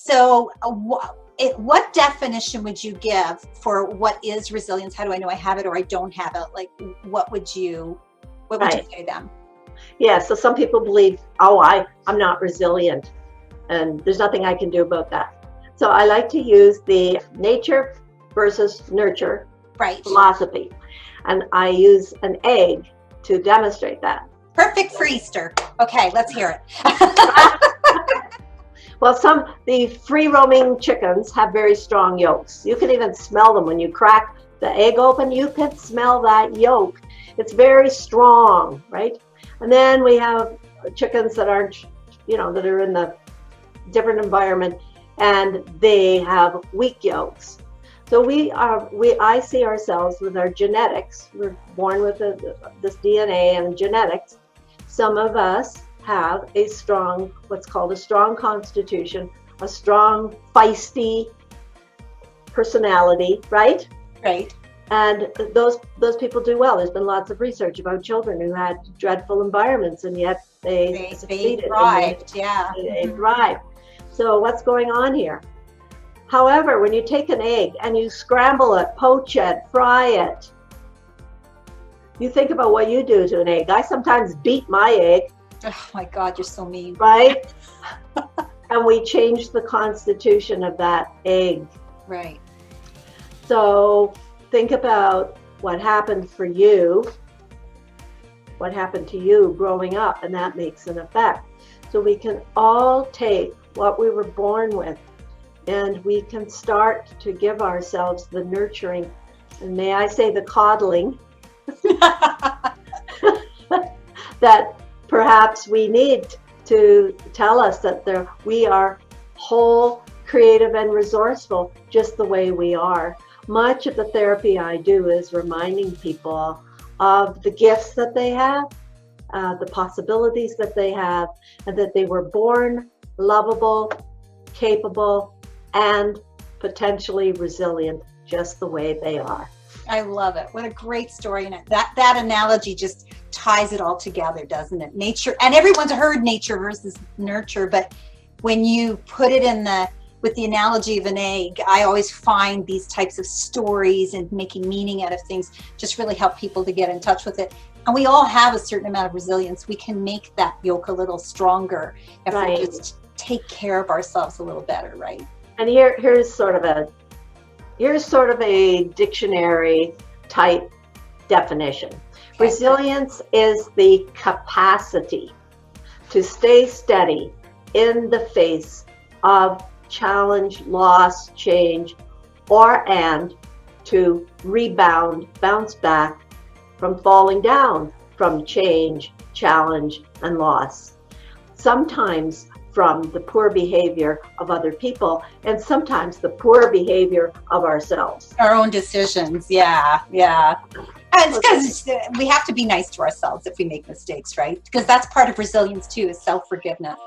So what definition would you give for what is resilience? How do I know I have it or I don't have it? Like, what would you say to them? Yeah, so some people believe, I'm not resilient and there's nothing I can do about that. So I like to use the nature versus nurture philosophy. And I use an egg to demonstrate that. Perfect for Easter. Okay, let's hear it. Well, the free-roaming chickens have very strong yolks. You can even smell them when you crack the egg open. You can smell that yolk. It's very strong, right? And then we have chickens that aren't, that are in the different environment, and they have weak yolks. So I see ourselves with our genetics. We're born with this DNA and genetics. Some of us have what's called a strong constitution, a strong, feisty personality, right? Right. And those people do well. There's been lots of research about children who had dreadful environments, and yet they succeeded. They thrived, yeah. They thrived. So what's going on here? However, when you take an egg and you scramble it, poach it, fry it, you think about what you do to an egg. I sometimes beat my egg. Oh my God, you're so mean. Right? And we change the constitution of that egg. Right. So think about what happened for you, what happened to you growing up, and that makes an effect. So we can all take what we were born with, and we can start to give ourselves the nurturing, and may I say the coddling, that perhaps we need to tell us that we are whole, creative, and resourceful just the way we are. Much of the therapy I do is reminding people of the gifts that they have, the possibilities that they have, and that they were born lovable, capable, and potentially resilient just the way they are. I love it. What a great story. And that analogy just ties it all together, doesn't it? Nature, and everyone's heard nature versus nurture, but when you put it with the analogy of an egg, I always find these types of stories and making meaning out of things just really help people to get in touch with it. And we all have a certain amount of resilience. We can make that yolk a little stronger if we just take care of ourselves a little better, right? And here's sort of a dictionary type definition. Okay. Resilience is the capacity to stay steady in the face of challenge, loss, change, and to rebound, bounce back from falling down from change, challenge, and loss. Sometimes from the poor behavior of other people, and sometimes the poor behavior of ourselves. Our own decisions, yeah. And it's because we have to be nice to ourselves if we make mistakes, right? Because that's part of resilience too, is self-forgiveness.